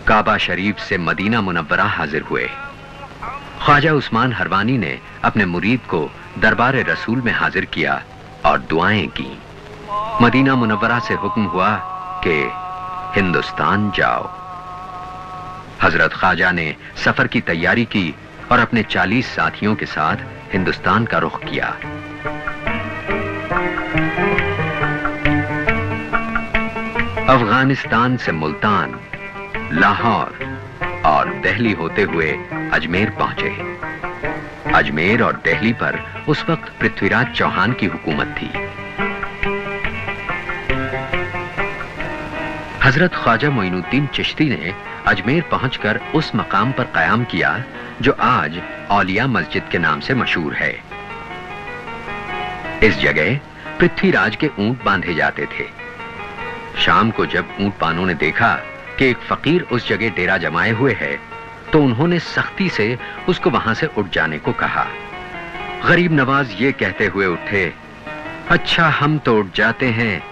काबा शरीफ से Medina Munawwara हाजिर हुए। ख्वाजा उस्मान हरवानी ने अपने मुरीद को दरबार रसूल में हाजिर किया और दुआएं की। मदीना मुनव्वरा से हुक्म हुआ कि हिंदुस्तान जाओ। हजरत ख्वाजा ने सफर की तैयारी की और अपने 40 साथियों के साथ हिंदुस्तान का रुख किया। अफगानिस्तान से मुल्तान, लाहौर और दिल्ली होते हुए अजमेर पहुंचे। अजमेर और दिल्ली पर उस वक्त पृथ्वीराज चौहान की हुकूमत थी। हजरत ख्वाजा मोइनुद्दीन चिश्ती ने अजमेर पहुंचकर उस मकाम पर कयाम किया जो आज औलिया मस्जिद के नाम से मशहूर है। इस जगह पृथ्वीराज के ऊंट बांधे जाते थे। शाम को जब ऊंट पानों ने देखा कि एक फकीर उस जगह डेरा जमाए हुए है, तो उन्होंने सख्ती से उसको वहां से उठ जाने को कहा। गरीब नवाज ये कहते हुए उठे, अच्छा हम तो उठ जाते हैं,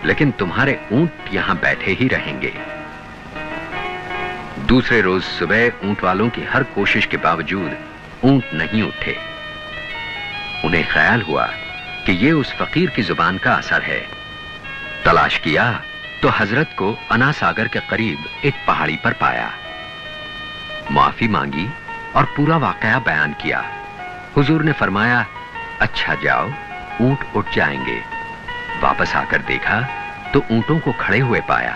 लेकिन तुम्हारे ऊंट यहां बैठे ही रहेंगे। दूसरे रोज सुबह ऊंट वालों की हर कोशिश के बावजूद ऊंट नहीं उठे। उन्हें ख्याल हुआ कि ये उस फकीर की जुबान का असर है। तलाश किया तो हजरत को अना सागर के करीब एक पहाड़ी पर पाया। माफी मांगी और पूरा वाकया बयान किया। हुजूर ने फरमाया, अच्छा जाओ, ऊंट उठ जाएंगे। वापस आकर देखा तो ऊंटों को खड़े हुए पाया।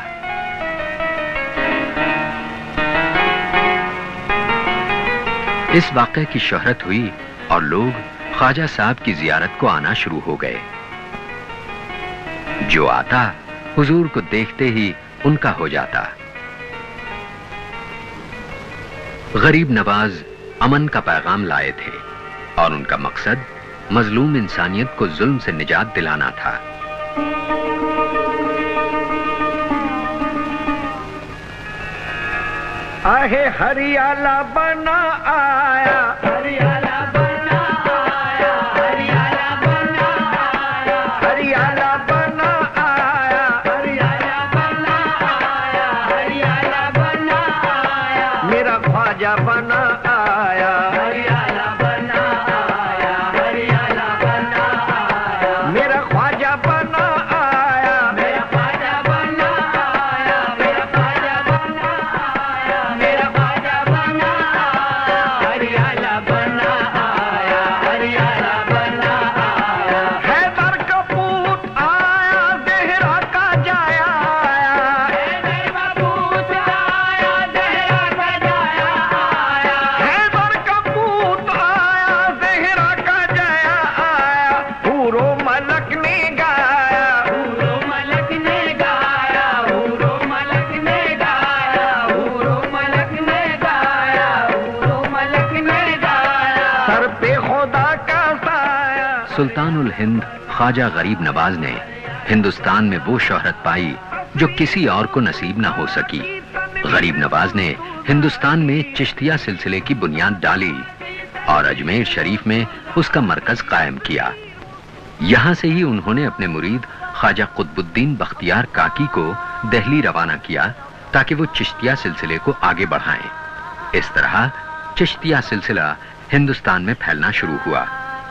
इस वाकये की शोहरत हुई और लोग ख्वाजा साहब की जियारत को आना शुरू हो गए। जो आता हुजूर को देखते ही उनका हो जाता। गरीब नवाज अमन का पैगाम लाए थे और उनका मकसद मजलूम इंसानियत को जुल्म से निजात दिलाना था। आहे हरियाला बना आया, हरियाला बना आया, हरियाला बना आया, हरियाला बना आया, हरियाला बना आया, हरियाला बना आया, मेरा ख्वाजा बना आया, हरियाला बना आया, हरियाला बना आया, मेरा ख्वाजा बना आया, मेरा ख्वाजा बना आया, मेरा ख्वाजा बना आया, मेरा ख्वाजा बना आया, हरियाला बना आया, हरियाला बना आया, हैदर का पूत आया, देहरा का जाया आया, हैदर का पूत आया, देहरा का जाया आया, हैदर का पूत आया, देहरा का जाया आया, हूरो मलक ने गाया, हूरो मलक ने गाया, हूरो मलक ने गाया, हूरो मलक ने गाया, हूरो मलक ने गाया, सर पे खुदा का साया। सुल्तानुल हिंद ख्वाजा गरीब नवाज ने हिंदुस्तान में वो शोहरत पाई जो किसी और को नसीब न हो सकी। गरीब नवाज ने हिंदुस्तान में चिश्तिया सिलसिले की बुनियाद डाली और अजमेर शरीफ में उसका मरकज कायम किया। यहां से ही उन्होंने अपने मुरीद ख्वाजा कुतुबुद्दीन बख्तियार काकी को दिल्ली रवाना किया ताकि वो चिश्तिया सिलसिले को आगे बढ़ाएं। इस तरह चिश्तिया सिलसिला हिंदुस्तान में फैलना शुरू हुआ।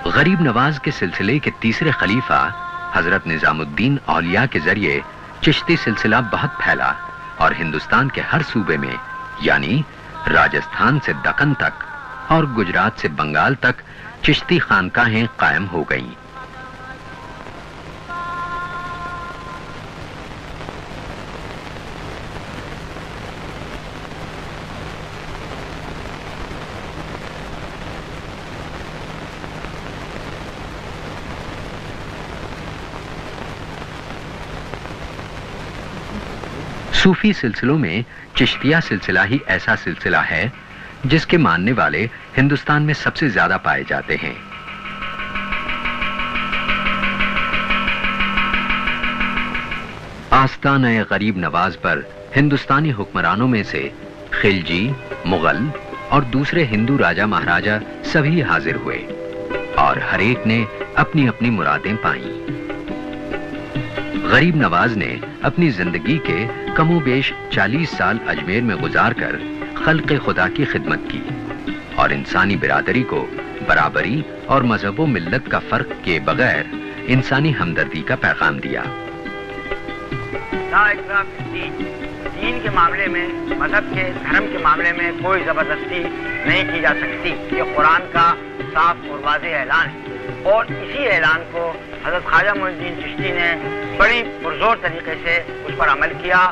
गरीब नवाज के सिलसिले के तीसरे खलीफा हजरत निजामुद्दीन औलिया के जरिए चिश्ती सिलसिला बहुत फैला और हिंदुस्तान के हर सूबे में यानी राजस्थान से दक्कन तक और गुजरात से बंगाल तक चिश्ती खानकाहें कायम हो गईं। सूफी सिलसिलों में चिश्तिया सिलसिला ही ऐसा सिलसिला है जिसके मानने वाले हिंदुस्तान में सबसे ज्यादा पाए जाते हैं। आस्ताना गरीब नवाज पर हिंदुस्तानी हुक्मरानों में से खिलजी, मुगल और दूसरे हिंदू राजा महाराजा सभी हाजिर हुए और हर एक ने अपनी अपनी मुरादें पाईं। غریب نواز نے اپنی زندگی کے کم و بیش 40 سال اجمیر میں گزار کر خلق خدا کی خدمت کی اور انسانی برادری کو برابری اور مذہب و ملت کا فرق کے بغیر انسانی ہمدردی کا پیغام دیا۔ دین کے معاملے میں، مذہب کے، دھرم کے معاملے میں کوئی زبردستی نہیں کی جا سکتی۔ یہ قرآن کا صاف اور واضح اعلان ہے، اور اسی اعلان کو حضرت خواجہ معین الدین چشتی نے بڑی پرزور طریقے سے اس پر عمل کیا۔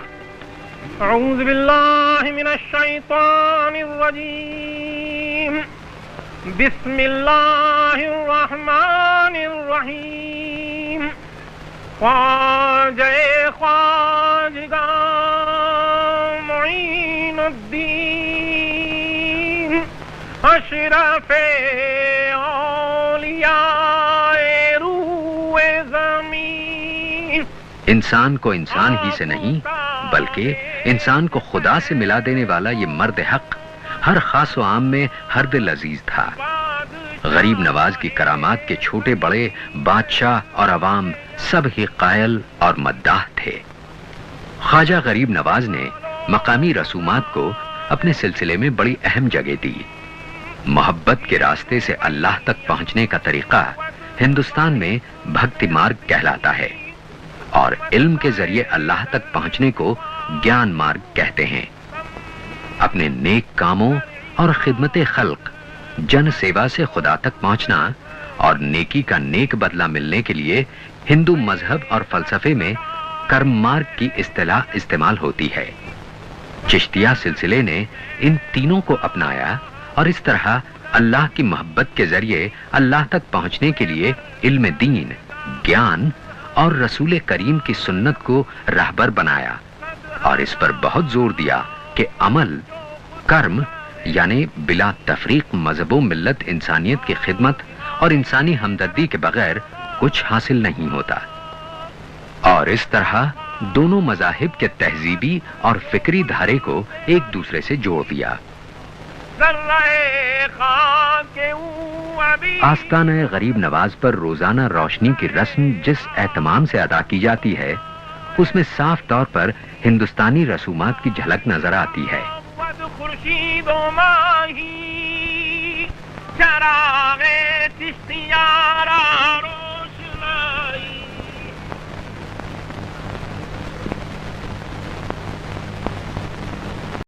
اعوذ باللہ من الشیطان الرجیم، بسم اللہ الرحمن الرحیم۔ خواجہ خواجگاں معین الدین، اشرف اولیاء روح زمین۔ انسان کو انسان ہی سے نہیں بلکہ انسان کو خدا سے ملا دینے والا یہ مرد حق ہر خاص و عام میں ہر دل عزیز تھا۔ غریب نواز کی کرامات کے چھوٹے بڑے، بادشاہ اور عوام سب ہی قائل اور مداح تھے۔ خواجہ غریب نواز نے مقامی رسومات کو اپنے سلسلے میں بڑی اہم جگہ دی۔ محبت کے راستے سے اللہ تک پہنچنے کا طریقہ ہندوستان میں بھکتی مارگ کہلاتا ہے، اور علم کے ذریعے اللہ تک پہنچنے کو گیان مارگ کہتے ہیں۔ اپنے نیک کاموں اور خدمت خلق، جن سیوا سے خدا تک پہنچنا اور نیکی کا نیک بدلہ ملنے کے لیے ہندو مذہب اور فلسفے میں کرم مارگ کی اصطلاح استعمال ہوتی ہے۔ چشتیہ سلسلے نے ان تینوں کو اپنایا اور اس طرح اللہ کی محبت کے ذریعے اللہ تک پہنچنے کے لیے علم دین، گیان اور رسول کریم کی سنت کو راہبر بنایا، اور اس پر بہت زور دیا کہ عمل، کرم یعنی بلا تفریق مذہب و ملت انسانیت کی خدمت اور انسانی ہمدردی کے بغیر کچھ حاصل نہیں ہوتا، اور اس طرح دونوں مذاہب کے تہذیبی اور فکری دھارے کو ایک دوسرے سے جوڑ دیا۔ آستانہ غریب نواز پر روزانہ روشنی کی رسم جس اہتمام سے ادا کی جاتی ہے، اس میں صاف طور پر ہندوستانی رسومات کی جھلک نظر آتی ہے۔ خورشید و ماہی چراغ چشتیاں